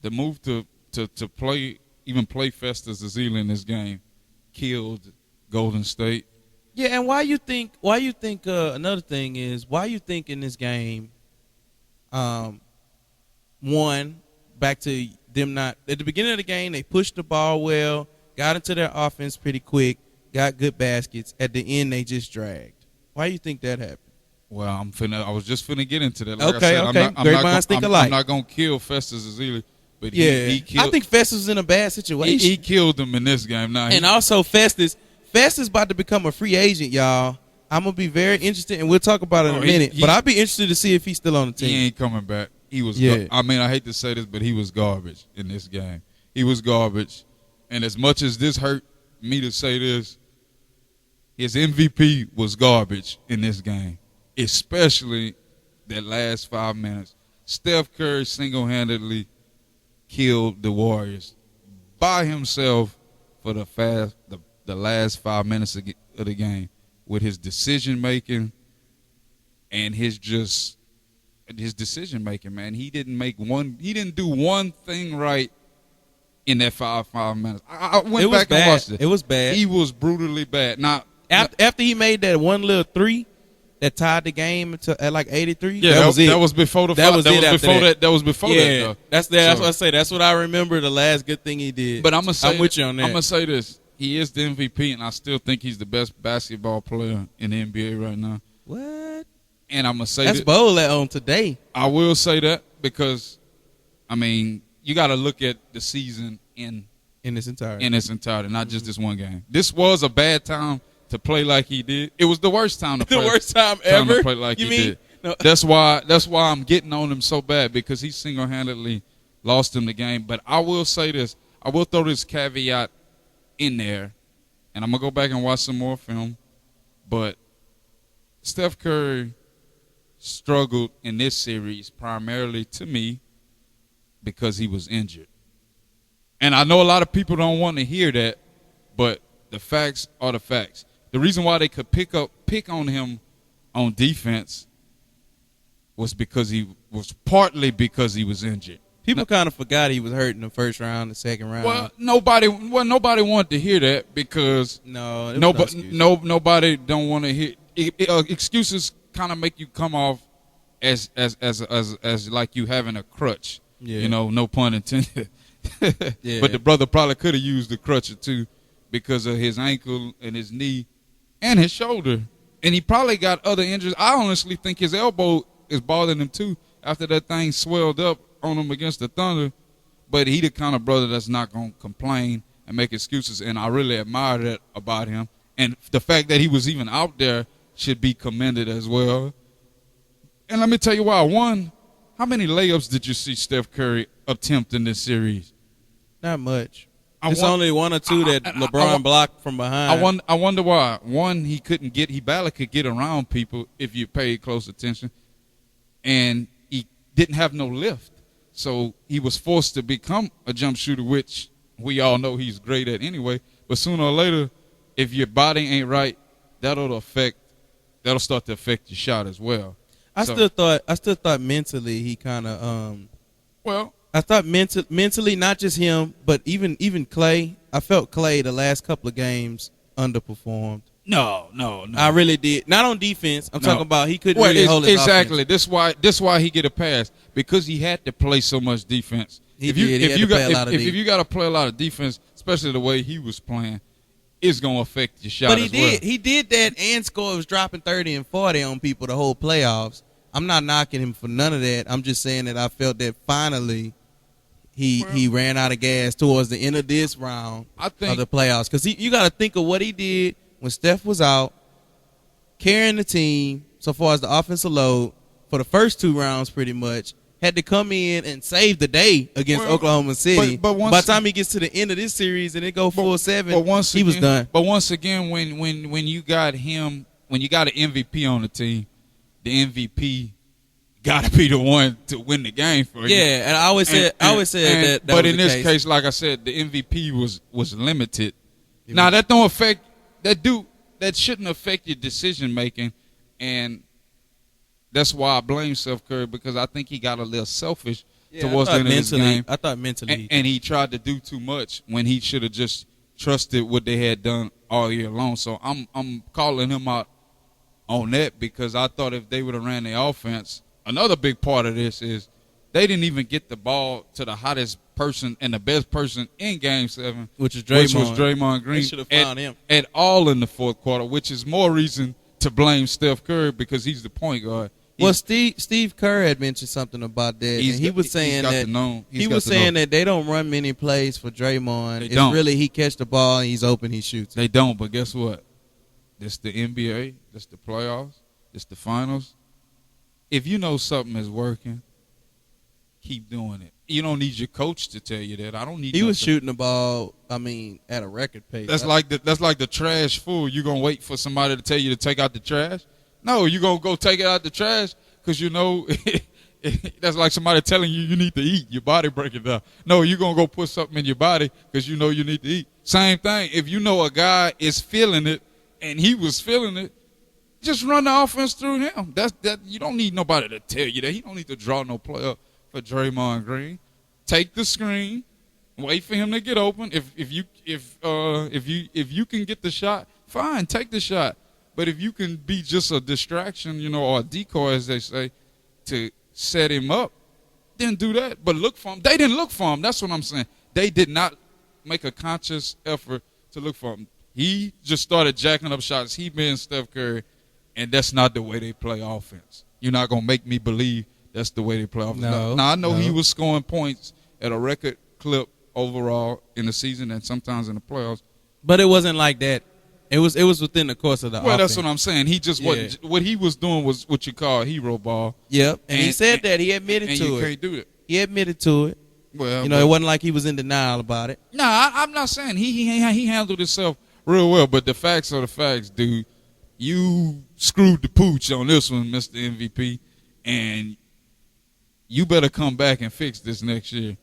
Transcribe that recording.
the move to play Festus Ezeli in this game killed Golden State. Yeah, and why you think another thing is why you think in this game, one, back to them not at the beginning of the game they pushed the ball well, got into their offense pretty quick, got good baskets. At the end they just dragged. Why do you think that happened? Well, I was just finna get into that. Like Okay, I said, okay. Great minds think alike. I'm not gonna kill Festus Ezeli, but Yeah, he killed. I think Festus was in a bad situation. he killed them in this game. Now, And also Festus about to become a free agent, y'all. I'm gonna be very interested, and we'll talk about it in a minute. But I'll be interested to see if he's still on the team. He ain't coming back. He was. Yeah. I mean, I hate to say this, but he was garbage in this game. He was garbage, and as much as this hurt me to say this, his MVP was garbage in this game, especially that last 5 minutes. Steph Curry single-handedly killed the Warriors by himself for the last 5 minutes of the game with his decision making and his decision making. Man, he didn't do one thing right in that five minutes. I went back and watched it. It was bad. He was brutally bad. Now after he made that one little three that tied the game at like 83. Yeah, that was it. That was before the. That was that it was after before that. that. That was before Yeah, that. that's what I say. That's what I remember. The last good thing he did. But I'm with you on that. I'm gonna say this: he is the MVP, and I still think he's the best basketball player in the NBA right now. What? And I'm gonna say That's bold on today. I will say that because, I mean, you got to look at the season in its entirety, not just this one game. This was a bad time to play like he did. It was the worst time to play. The worst time ever. To play like you he mean? did. No. That's why I'm getting on him so bad because he single-handedly lost him the game. But I will say this. I will throw this caveat in there, and I'm going to go back and watch some more film. But Steph Curry struggled in this series primarily, to me, because he was injured. And I know a lot of people don't want to hear that, but the facts are the facts. The reason why they could pick on him on defense was partly because he was injured. People kind of forgot he was hurt in the first round, the second round. Well, nobody wanted to hear that because nobody don't want to hear excuses. Kind of make you come off as like you having a crutch. Yeah. You know, no pun intended. Yeah. But the brother probably could have used the crutch or two because of his ankle and his knee and his shoulder. And he probably got other injuries. I honestly think his elbow is bothering him too after that thing swelled up on him against the Thunder. But he the kind of brother that's not going to complain and make excuses. And I really admire that about him. And the fact that he was even out there should be commended as well. And let me tell you why. One, how many layups did you see Steph Curry attempt in this series? Not much. It's only one or two that LeBron blocked from behind. I wonder why. One, he barely could get around people if you paid close attention. And he didn't have no lift. So he was forced to become a jump shooter, which we all know he's great at anyway. But sooner or later, if your body ain't right, that'll start to affect your shot as well. I still thought mentally he kind of I thought mentally, not just him, but even Clay. I felt Clay the last couple of games underperformed. No. I really did. Not on defense. I'm talking about he couldn't really hold his exactly. offense. This why he get a pass because he had to play so much defense. If you got to play a lot of defense, especially the way he was playing, it's gonna affect your shot. But he did that and score was dropping 30 and 40 on people the whole playoffs. I'm not knocking him for none of that. I'm just saying that I felt that finally he ran out of gas towards the end of this round of the playoffs. Because you got to think of what he did when Steph was out, carrying the team so far as the offensive load for the first two rounds pretty much, had to come in and save the day against Oklahoma City. But by the time he gets to the end of this series and it go 4-7, he was done. But once again, when you got him, when you got an MVP on the team, the MVP got to be the one to win the game for you. Yeah, and I always said that. But in this case, like I said, the MVP was limited. Now that don't affect that shouldn't affect your decision making, and that's why I blame Steph Curry because I think he got a little selfish towards the end of this game. I thought mentally. And he tried to do too much when he should have just trusted what they had done all year long. So I'm calling him out on that because I thought if they would have ran the offense, another big part of this is they didn't even get the ball to the hottest person and the best person in Game 7, which was Draymond Green. They should have found him at all in the fourth quarter, which is more reason to blame Steph Curry because he's the point guard. Well, Steve Kerr had mentioned something about that. And he was saying that they don't run many plays for Draymond. It's really he catch the ball and he's open, he shoots. They don't, but guess what? This the NBA. This the playoffs. This the finals. If you know something is working, keep doing it. You don't need your coach to tell you that. I don't need. He was shooting the ball. I mean, at a record pace. That's like the trash full. You gonna wait for somebody to tell you to take out the trash? No, you gonna go take it out the trash because you know that's like somebody telling you need to eat. Your body breaking down. No, you gonna go put something in your body because you know you need to eat. Same thing. If you know a guy is feeling it and he was feeling it, just run the offense through him. That you don't need nobody to tell you that. He don't need to draw no play up for Draymond Green. Take the screen, wait for him to get open. If you can get the shot, fine, take the shot. But if you can be just a distraction, or a decoy, as they say, to set him up, then do that. But look for him. They didn't look for him. That's what I'm saying. They did not make a conscious effort to look for him. He just started jacking up shots. He being Steph Curry, and that's not the way they play offense. You're not going to make me believe that's the way they play offense. Now, I know he was scoring points at a record clip overall in the season and sometimes in the playoffs. But it wasn't like that. It was within the course of the offense. Well, that's what I'm saying. He just wasn't. What he was doing was what you call hero ball. Yep, and he said that. He admitted to it. And you can't do it. He admitted to it. Well, it wasn't like he was in denial about it. No, I'm not saying he handled himself real well, but the facts are the facts, dude. You screwed the pooch on this one, Mr. MVP, and you better come back and fix this next year